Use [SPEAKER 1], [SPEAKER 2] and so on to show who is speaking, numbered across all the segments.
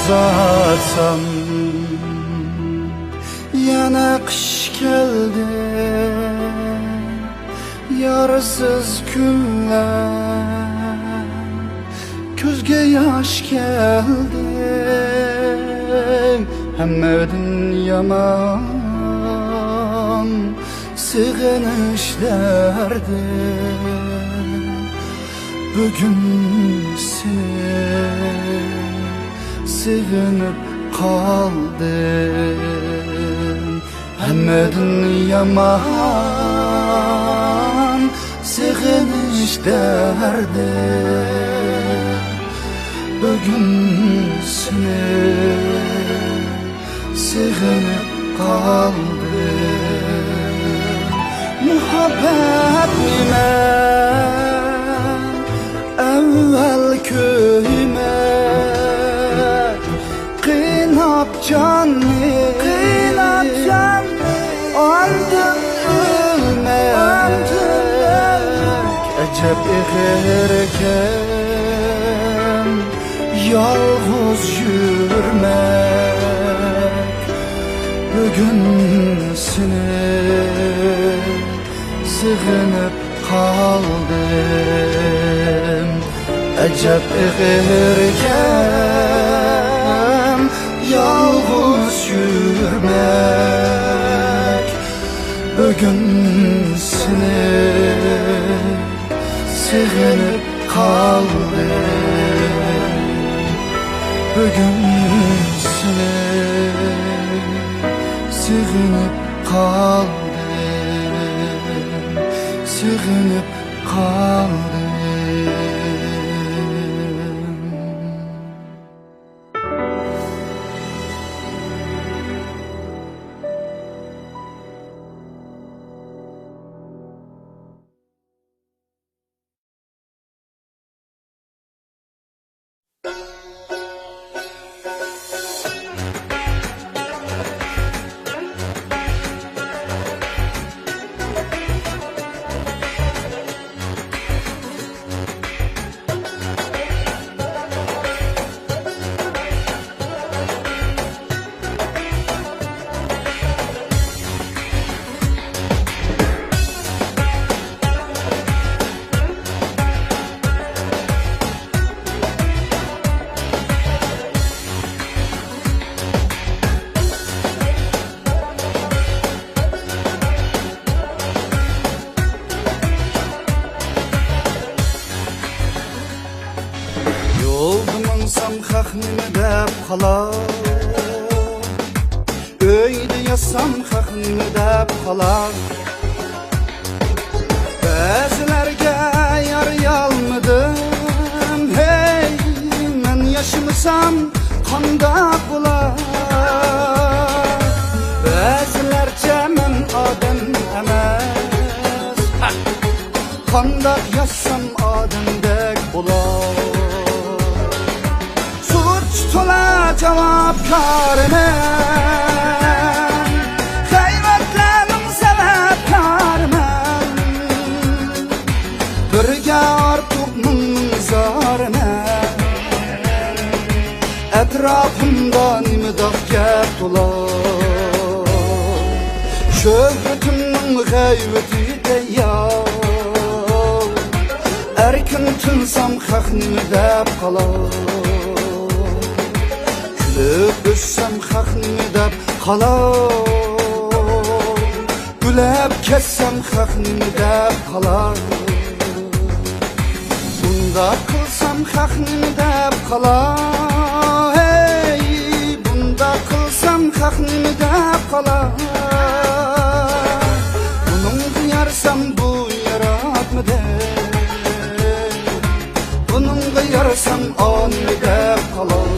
[SPEAKER 1] uzatsam, yana kış geldi, yarsız günler, gözge yaş geldi. Hemmedin yaman sığınışlardı. Bugün seni sığınıp kaldım. Hemmedin yaman sığınışlardı. Bugün seni sığınıp kaldım. Muhabbet nime evvel köyüme kıynap canlı, andım ölmek, ecep eğerken yalnız yürümek. Bugün seni sığınıp kaldım. Ecep eğerken yalnız yürümek. Bugün seni sığınıp kaldım. Bugün seni sığınıp kaldım, sığınıp kaldım. Xaqnimi deb qalar, öyde yazsam xaqnimi deb qalar. Bəzilərgə yarayalmadım, hey, mən yaşamasam qandaq bular. Bəzilərcə mən adam emas, qandaq yazsam adamdək bular. Tola cevapkarına Hayretlerim sebepkarmen Birge artık mınzarına Etrafımda nimdaq gep dolar Şöhretimin gaybeti deyar Erkin tinsam xaqnimi deb qalar Düşsem xaqnimi deb qalar Gülab kessem xaqnimi deb qalar Bunda qilsam xaqnimi deb qalar Hey, bunda qilsam xaqnimi deb qalar Bunun qiyarsam bu yaratmidi Bunun qiyarsamonni deb qalar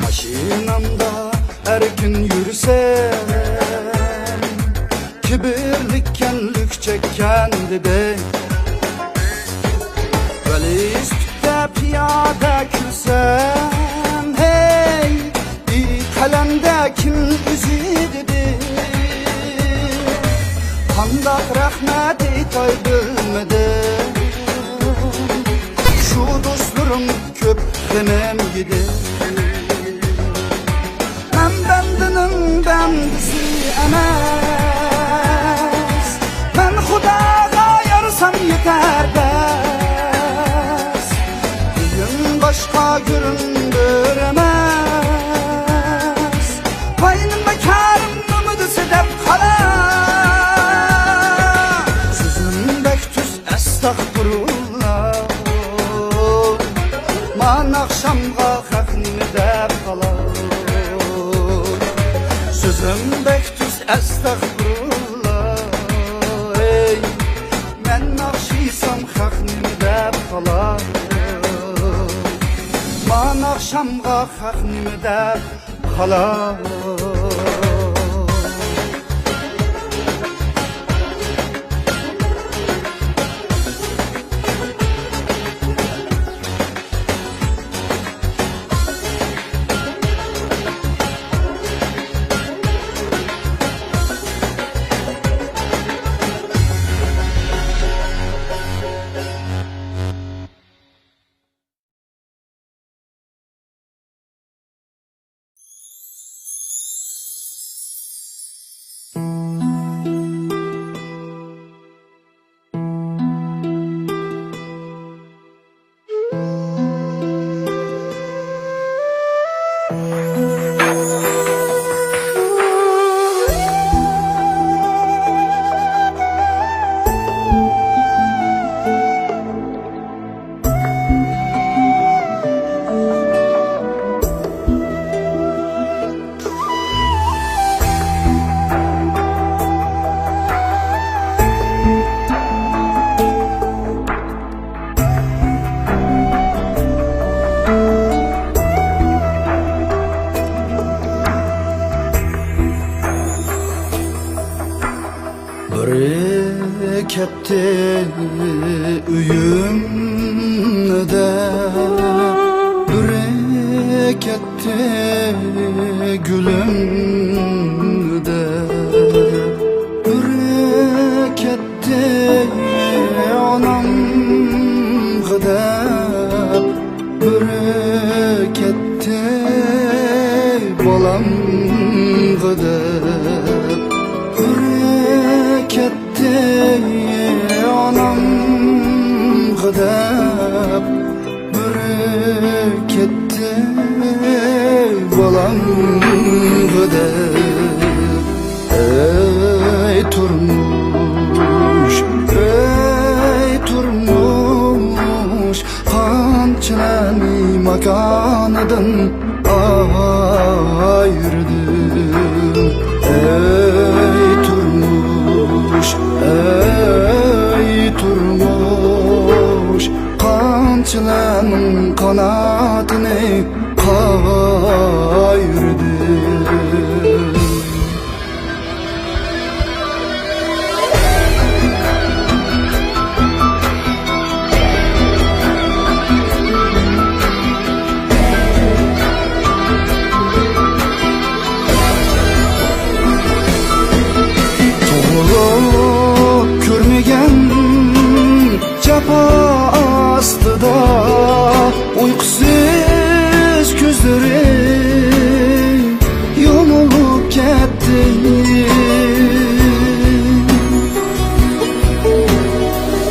[SPEAKER 1] Maşinamda erkin yürüsem kibirlikken lük çekken dedi. Veli üstüde piyade külsem hey, bir kalemde kim üzü dedi. Kandak rahmeti toy bilmedi. Şu dostlarım köp demem gidi. Ben bendinin bendisi emez. Ben Xudaga yarsam yeter bes. Düğün başka göründüremez. Payının bekarım ümidi sedef kalar. Sözüm bektüz estağfurullah. Man akşamga haknimi dep kalar. Sözüm bektüz estağfurullah. Ey, men nakşiysam haknimi dep kalar. Man akşamga haknimi dep kalar. Bereketli üyümde, bereketli gülümde, bereketli anam gıdep, bereketli balam gıdep, bereketli anam gıdep, bereketli balam gıdep. Ey turmuş, ey turmuş, qanchani makanıdan ayırdım. Ey turmuş, ey turmuş, qanchalarning qanotini qayirdim. Astıda uykusuz gözlerim yumulup gitti.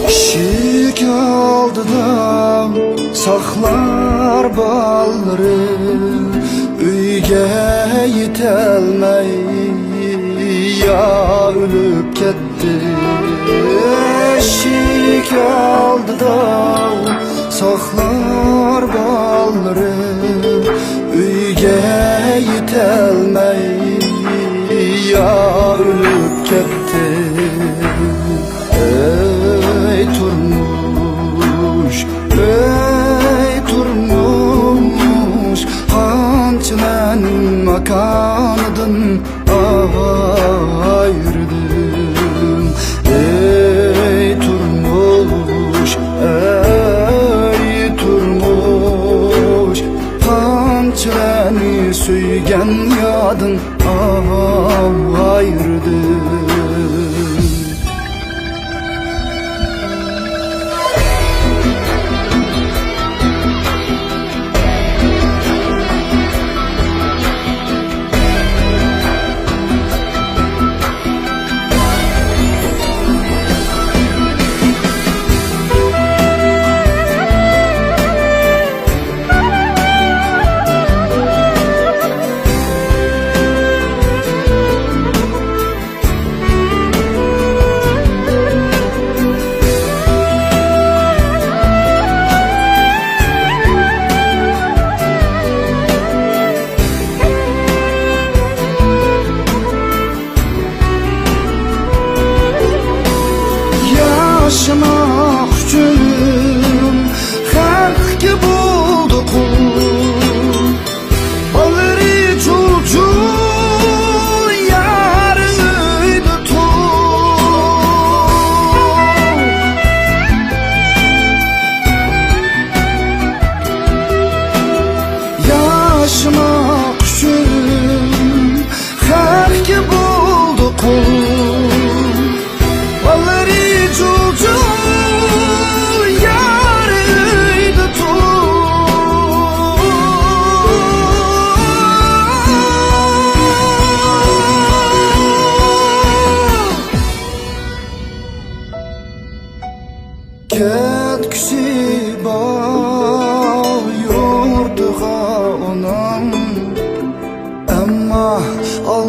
[SPEAKER 1] Şik aldıda saklar balları, uyge yetelmey ya ölüp gitti. Şik aldıda saklar balları, uyge yetelmey ya ölüp gitti. Ey turmuş, ey turmuş, qanchalarning makanıdan ayırdım.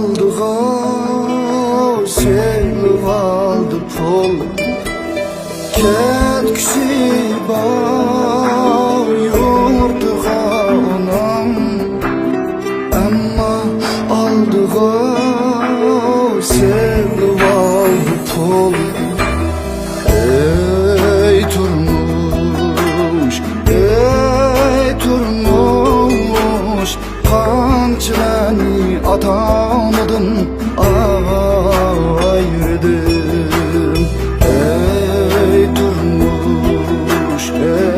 [SPEAKER 1] aldığa sevib aldı pul Ketkisi var yurduğa onam Amma aldığa sevib aldı pul Ey turmuş, ey turmuş Qanchani atamıdın ayırdım Ey turmuş,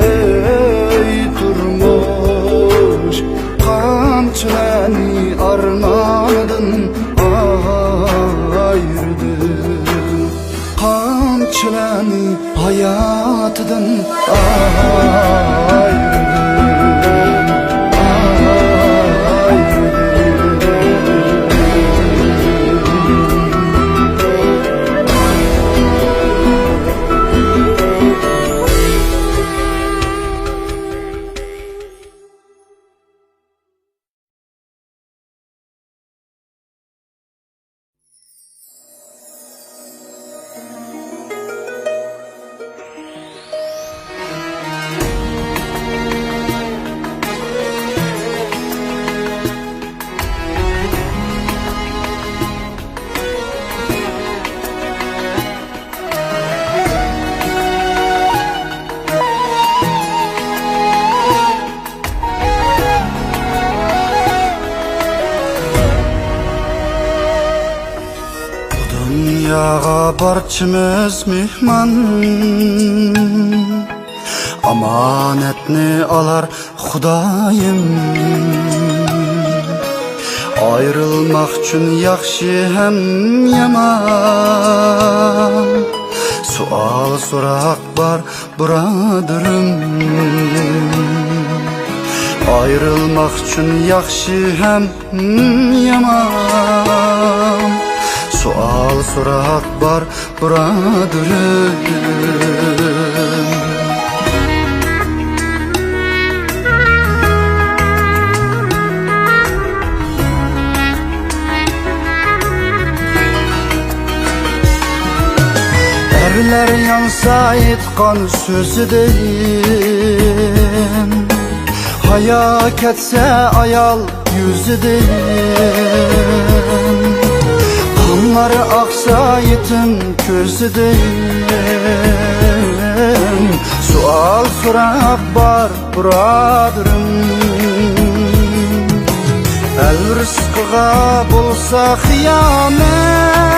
[SPEAKER 1] ey turmuş Qanchani armadın ayırdım Qanchani hayatıdan ayırdım Dünyaga barchamiz mehmon Amanatni olar Xudoyim Ayrılmak uchun yaxshi ham yomon Sual so'roq bor birodarim Ayrılmak uchun yaxshi ham yomon Sual so'roq bor birodarim Erler yansa aytgan so'zidan Haya ketsa ayol yuzidan Qanlari aqsa yetim ko'zidan Sual so'rab bor birodarim El rizqiga bo'lsa xiyonet